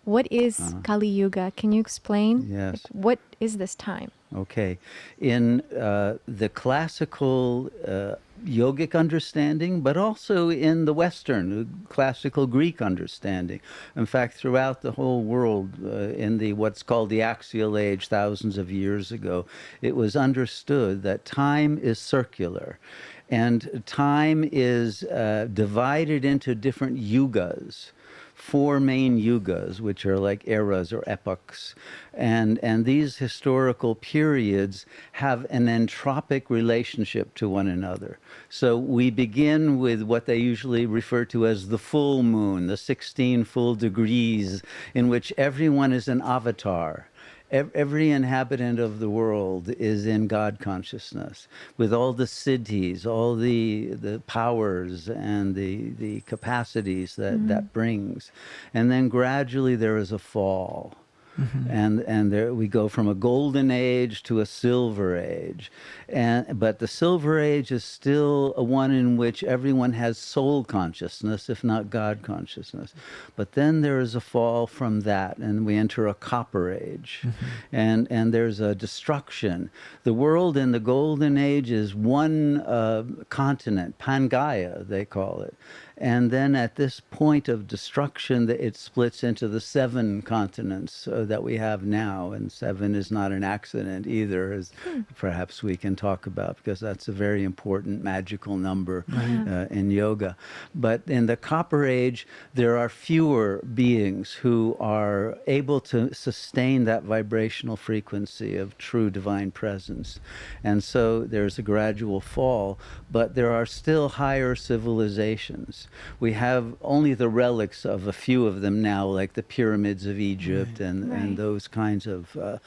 What is Kali Yuga? Can you explain? Like, Yes. what is this time? Okay. In the classical yogic understanding, but also in the Western classical Greek understanding. In fact, throughout the whole world, in the what's called the axial age, thousands of years ago, it was understood that time is circular. And time is divided into different yugas, four main yugas, which are like eras or epochs. And these historical periods have an entropic relationship to one another. So we begin with what they usually refer to as the full moon, the 16 full degrees, in which everyone is an avatar. Every inhabitant of the world is in God consciousness, with all the siddhis, all the powers and the capacities that brings. And then gradually there is a fall. And there we go from a golden age to a silver age, but the silver age is still a one in which everyone has soul consciousness, if not God consciousness. But then there is a fall from that, and we enter a copper age, and there's a destruction. The world in the golden age is one continent, Pangaea they call it. And then at this point of destruction, it splits into the 7 continents that we have now. And 7 is not an accident either, as perhaps we can talk about, because that's a very important magical number in yoga. But in the Copper Age, there are fewer beings who are able to sustain that vibrational frequency of true divine presence. And so there's a gradual fall, but there are still higher civilizations. We have only the relics of a few of them now, like the pyramids of Egypt and those kinds of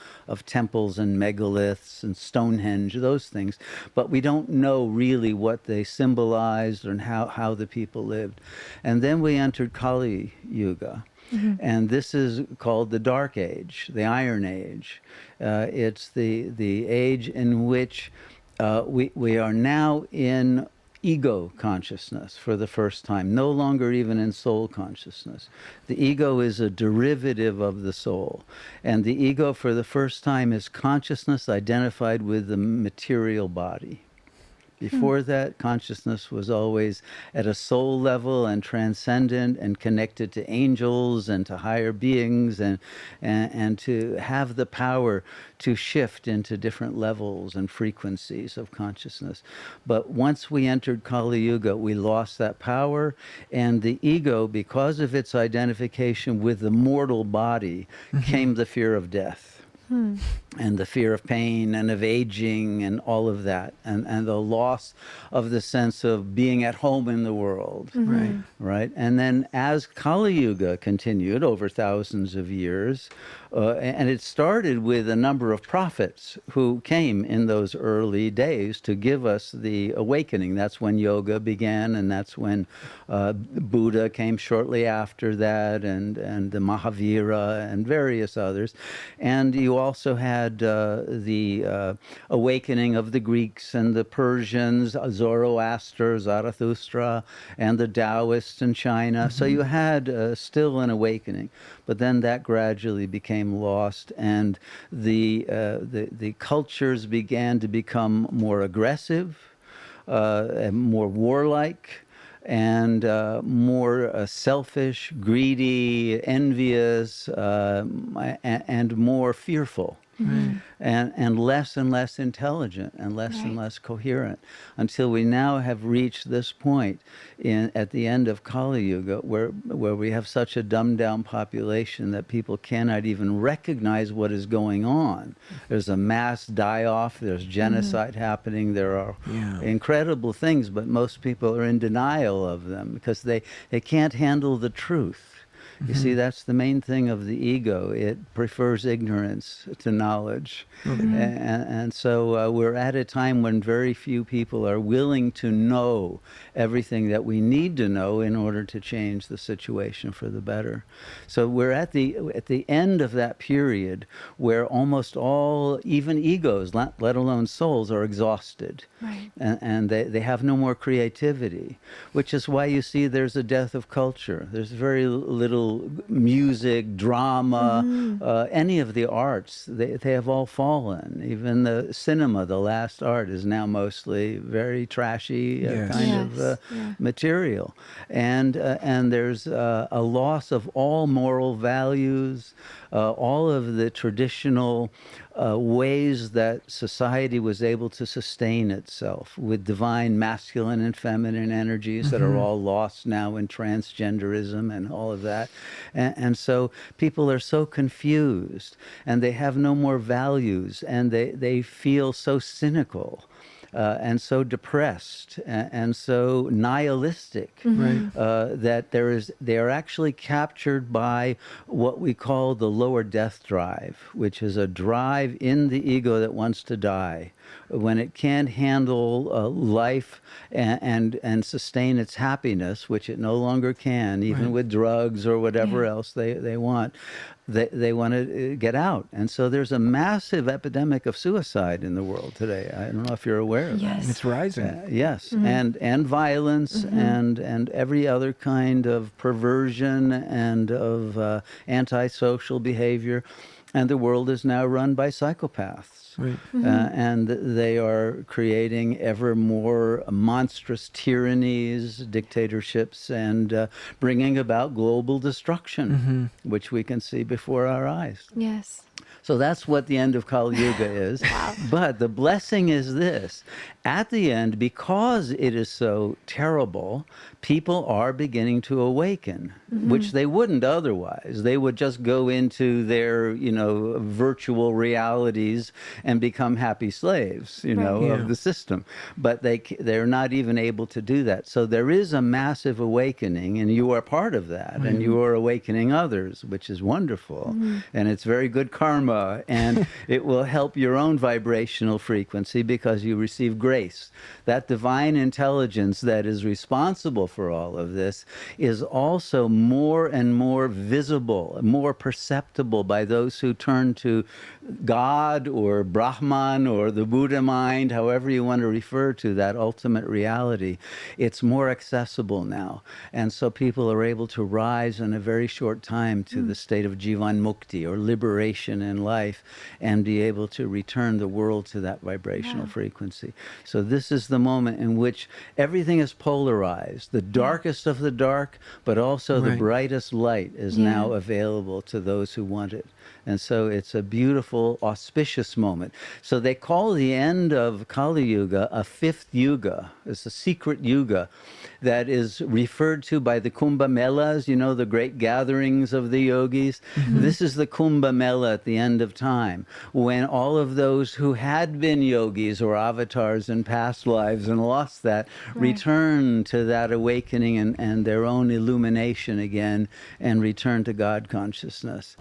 temples and megaliths and Stonehenge, those things. But we don't know really what they symbolized and how the people lived. And then we entered Kali Yuga. And this is called the Dark Age, the Iron Age. It's the age in which we are now in ego consciousness for the first time, no longer even in soul consciousness. The ego is a derivative of the soul. And the ego for the first time is consciousness identified with the material body. Before that, consciousness was always at a soul level and transcendent and connected to angels and to higher beings and to have the power to shift into different levels and frequencies of consciousness. But once we entered Kali Yuga, we lost that power, and the ego, because of its identification with the mortal body, came the fear of death. And the fear of pain and of aging and all of that, and the loss of the sense of being at home in the world. Right? And then as Kali Yuga continued over thousands of years, and it started with a number of prophets who came in those early days to give us the awakening. That's when yoga began, and that's when Buddha came shortly after that, and the Mahavira and various others. And you also had the awakening of the Greeks and the Persians, Zoroaster, Zarathustra, and the Taoists in China. So you had still an awakening, but then that gradually became lost, and the cultures began to become more aggressive, more warlike, and more selfish, greedy, envious, and more fearful. And less intelligent and less coherent, until we now have reached this point at the end of Kali Yuga where we have such a dumbed down population that people cannot even recognize what is going on. There's a mass die-off, there's genocide happening, there are incredible things, but most people are in denial of them because they can't handle the truth. You see, that's the main thing of the ego. It prefers ignorance to knowledge. And so we're at a time when very few people are willing to know everything that we need to know in order to change the situation for the better. So we're at the end of that period where almost all, even egos, let alone souls, are exhausted. And they have no more creativity, which is why you see there's a death of culture. There's very little real music, drama, any of the arts. They have all fallen. Even the cinema, the last art, is now mostly very trashy kind of material. And there's a loss of all moral values, all of the traditional ways that society was able to sustain itself with divine masculine and feminine energies that are all lost now in transgenderism and all of that. And so people are so confused, and they have no more values, and they feel so cynical. And so depressed and so nihilistic that they are actually captured by what we call the lower death drive, which is a drive in the ego that wants to die. When it can't handle life and sustain its happiness, which it no longer can, even with drugs or whatever else they want, they want to get out. And so there's a massive epidemic of suicide in the world today. I don't know if you're aware of that. It's rising. Yes, and violence and every other kind of perversion and of antisocial behavior. And the world is now run by psychopaths. And they are creating ever more monstrous tyrannies, dictatorships, and bringing about global destruction, which we can see before our eyes. Yes. So that's what the end of Kali Yuga is. But the blessing is this. At the end, because it is so terrible, people are beginning to awaken, which they wouldn't otherwise. They would just go into their, virtual realities and become happy slaves, of the system. But they're not even able to do that. So there is a massive awakening, and you are part of that, and you are awakening others, which is wonderful. And it's very good karma, and it will help your own vibrational frequency because you receive grace. That divine intelligence that is responsible for all of this is also more and more visible, more perceptible by those who turn to God or Brahman or the Buddha mind, however you want to refer to that ultimate reality. It's more accessible now. And so people are able to rise in a very short time to the state of Jivan Mukti, or liberation in life, and be able to return the world to that vibrational frequency. So this is the moment in which everything is polarized. The darkest of the dark, but also the brightest light is now available to those who want it. And so it's a beautiful, auspicious moment. So they call the end of Kali Yuga a fifth yuga. It's a secret yuga that is referred to by the Kumbh Melas, the great gatherings of the yogis. This is the Kumbh Mela at the end of time, when all of those who had been yogis or avatars in past lives and lost that return to that awakening and their own illumination again, and return to God consciousness.